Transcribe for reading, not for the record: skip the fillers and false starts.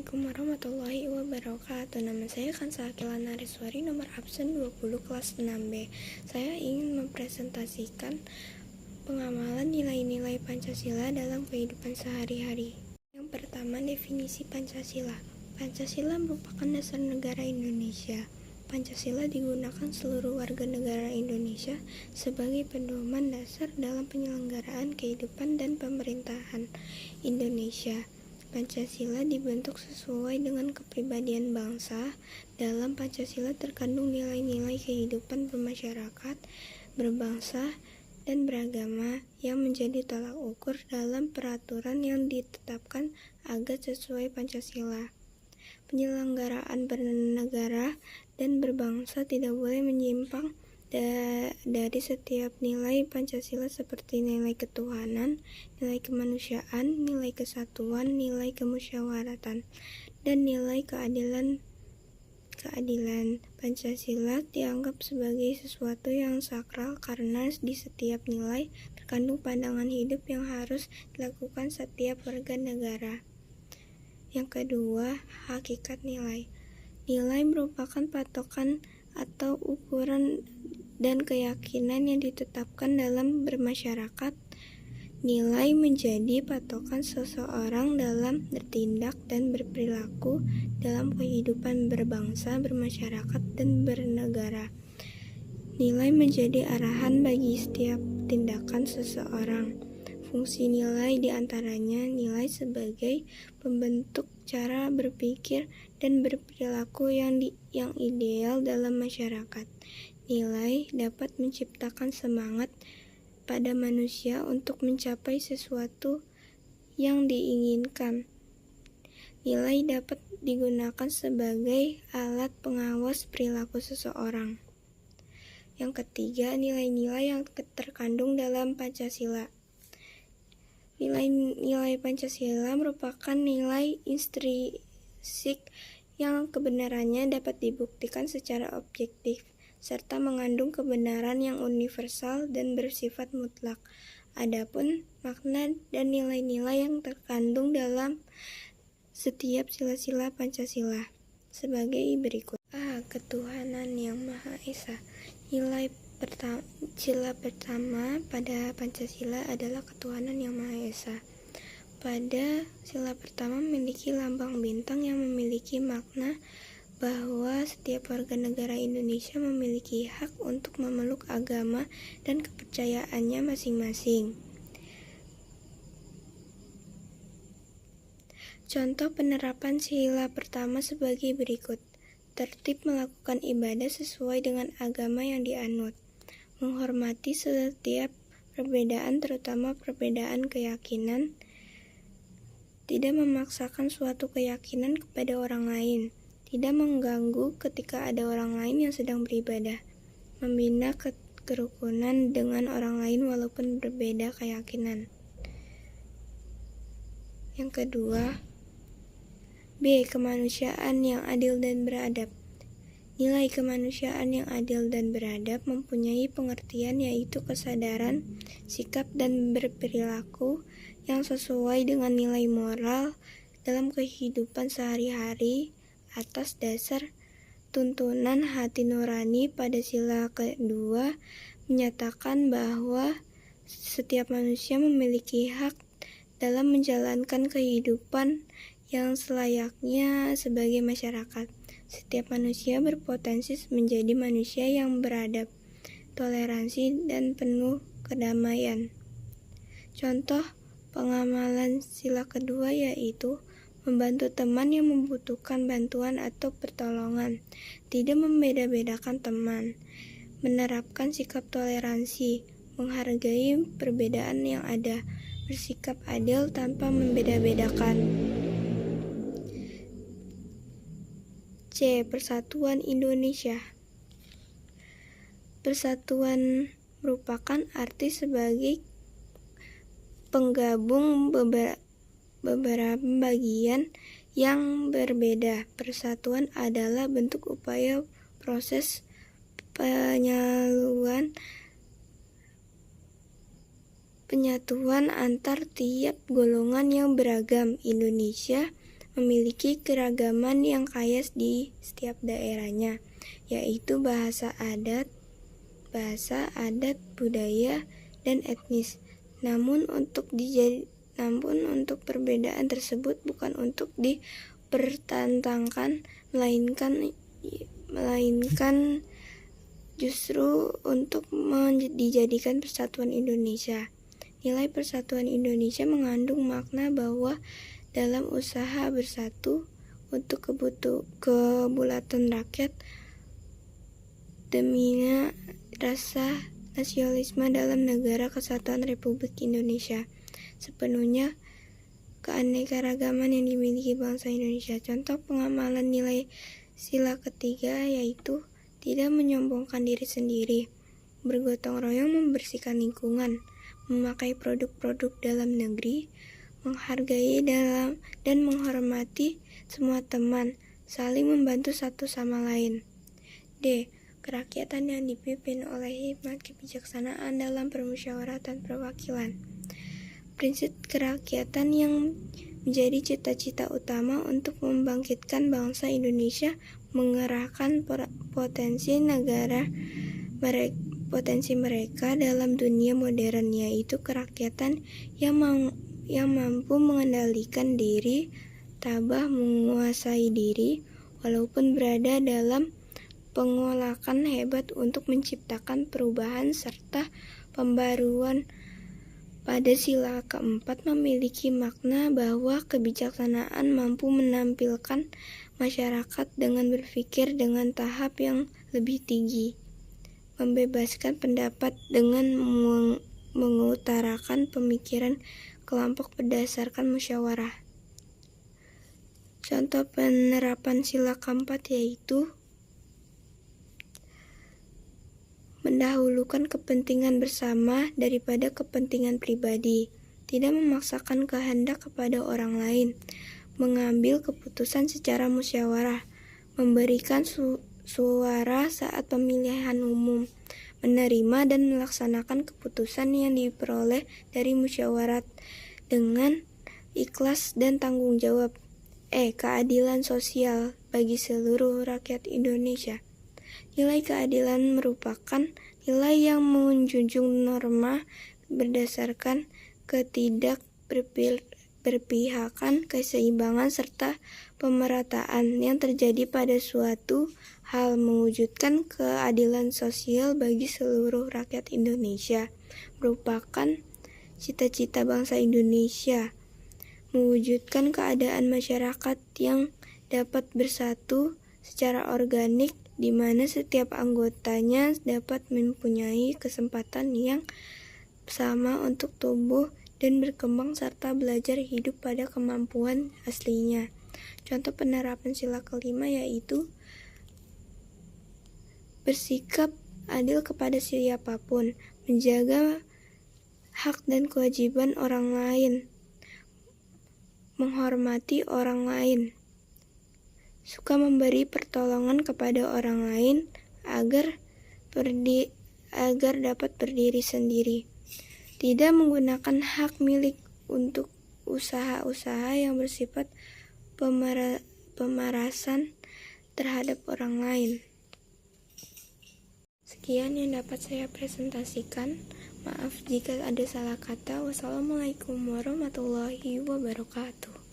Assalamualaikum warahmatullahi wabarakatuh. Nama saya Kansa Akila Nariswari, nomor absen 20 kelas 6B. Saya ingin mempresentasikan pengamalan nilai-nilai Pancasila dalam kehidupan sehari-hari. Yang pertama, definisi Pancasila. Pancasila merupakan dasar negara Indonesia. Pancasila digunakan seluruh warga negara Indonesia sebagai pedoman dasar dalam penyelenggaraan kehidupan dan pemerintahan Indonesia. Pancasila dibentuk sesuai dengan kepribadian bangsa. Dalam Pancasila terkandung nilai-nilai kehidupan bermasyarakat, berbangsa, dan beragama yang menjadi tolak ukur dalam peraturan yang ditetapkan agar sesuai Pancasila. Penyelenggaraan bernegara dan berbangsa tidak boleh menyimpang dari setiap nilai Pancasila seperti nilai ketuhanan, nilai kemanusiaan, nilai kesatuan, nilai kemusyawaratan, dan nilai keadilan. Pancasila dianggap sebagai sesuatu yang sakral karena di setiap nilai terkandung pandangan hidup yang harus dilakukan setiap warga negara. Yang kedua, hakikat nilai. Nilai merupakan patokan atau ukuran dan keyakinan yang ditetapkan dalam bermasyarakat. Nilai menjadi patokan seseorang dalam bertindak dan berperilaku dalam kehidupan berbangsa, bermasyarakat, dan bernegara. Nilai menjadi arahan bagi setiap tindakan seseorang. Fungsi nilai diantaranya nilai sebagai pembentuk cara berpikir dan berperilaku yang ideal dalam masyarakat. Nilai dapat menciptakan semangat pada manusia untuk mencapai sesuatu yang diinginkan. Nilai dapat digunakan sebagai alat pengawas perilaku seseorang. Yang ketiga, nilai-nilai yang terkandung dalam Pancasila. Nilai Pancasila merupakan nilai intrinsik yang kebenarannya dapat dibuktikan secara objektif, serta mengandung kebenaran yang universal dan bersifat mutlak. Adapun makna dan nilai-nilai yang terkandung dalam setiap sila-sila Pancasila sebagai berikut. Ketuhanan yang Maha Esa. Sila pertama pada Pancasila adalah ketuhanan yang Maha Esa. Pada sila pertama memiliki lambang bintang yang memiliki makna bahwa setiap warga negara Indonesia memiliki hak untuk memeluk agama dan kepercayaannya masing-masing. Contoh penerapan sila pertama sebagai berikut. Tertib melakukan ibadah sesuai dengan agama yang dianut. Menghormati setiap perbedaan, terutama perbedaan keyakinan. Tidak memaksakan suatu keyakinan kepada orang lain. Tidak mengganggu ketika ada orang lain yang sedang beribadah. Membina kerukunan dengan orang lain walaupun berbeda keyakinan. Yang kedua, B. Kemanusiaan yang adil dan beradab. Nilai kemanusiaan yang adil dan beradab mempunyai pengertian yaitu kesadaran, sikap, dan berperilaku yang sesuai dengan nilai moral dalam kehidupan sehari-hari atas dasar tuntunan hati nurani. Pada sila kedua menyatakan bahwa setiap manusia memiliki hak dalam menjalankan kehidupan yang selayaknya sebagai masyarakat. Setiap manusia berpotensi menjadi manusia yang beradab, toleransi, dan penuh kedamaian. Contoh pengamalan sila kedua yaitu membantu teman yang membutuhkan bantuan atau pertolongan, tidak membeda-bedakan teman, menerapkan sikap toleransi, menghargai perbedaan yang ada, bersikap adil tanpa membeda-bedakan. C. Persatuan Indonesia. Persatuan merupakan arti sebagai penggabung beberapa bagian yang berbeda. Persatuan adalah bentuk upaya proses penyatuan antar tiap golongan yang beragam. Indonesia memiliki keragaman yang kaya di setiap daerahnya, yaitu bahasa adat, budaya, dan etnis. Namun untuk perbedaan tersebut bukan untuk dipertentangkan, melainkan justru untuk dijadikan persatuan Indonesia. Nilai persatuan Indonesia mengandung makna bahwa dalam usaha bersatu untuk kebulatan rakyat demi rasa nasionalisme dalam Negara Kesatuan Republik Indonesia, sepenuhnya keanekaragaman yang dimiliki bangsa Indonesia. Contoh pengamalan nilai sila ketiga yaitu tidak menyombongkan diri sendiri, bergotong royong membersihkan lingkungan, memakai produk-produk dalam negeri, menghargai dan menghormati semua teman, saling membantu satu sama lain. D. Kerakyatan yang dipimpin oleh hikmat kebijaksanaan dalam permusyawaratan perwakilan. Prinsip kerakyatan yang menjadi cita-cita utama untuk membangkitkan bangsa Indonesia, mengerahkan potensi mereka dalam dunia modern, yaitu kerakyatan yang mampu mengendalikan diri, tabah menguasai diri, walaupun berada dalam pengolakan hebat untuk menciptakan perubahan serta pembaruan. Pada sila keempat memiliki makna bahwa kebijaksanaan mampu menampilkan masyarakat dengan berpikir dengan tahap yang lebih tinggi, membebaskan pendapat dengan mengutarakan pemikiran kelompok berdasarkan musyawarah. Contoh penerapan sila keempat yaitu mendahulukan kepentingan bersama daripada kepentingan pribadi, tidak memaksakan kehendak kepada orang lain, mengambil keputusan secara musyawarah, memberikan suara saat pemilihan umum, menerima dan melaksanakan keputusan yang diperoleh dari musyawarat dengan ikhlas dan tanggung jawab. Keadilan sosial bagi seluruh rakyat Indonesia. Nilai keadilan merupakan nilai yang menjunjung norma berdasarkan ketidakberpihakan, keseimbangan, serta pemerataan yang terjadi pada suatu hal, mewujudkan keadilan sosial bagi seluruh rakyat Indonesia, merupakan cita-cita bangsa Indonesia, mewujudkan keadaan masyarakat yang dapat bersatu secara organik, di mana setiap anggotanya dapat mempunyai kesempatan yang sama untuk tumbuh dan berkembang serta belajar hidup pada kemampuan aslinya. Contoh penerapan sila kelima yaitu bersikap adil kepada siapapun, menjaga hak dan kewajiban orang lain, menghormati orang lain, suka memberi pertolongan kepada orang lain agar dapat berdiri sendiri, tidak menggunakan hak milik untuk usaha-usaha yang bersifat pemerasan terhadap orang lain. Sekian yang dapat saya presentasikan. Maaf jika ada salah kata. Wassalamualaikum warahmatullahi wabarakatuh.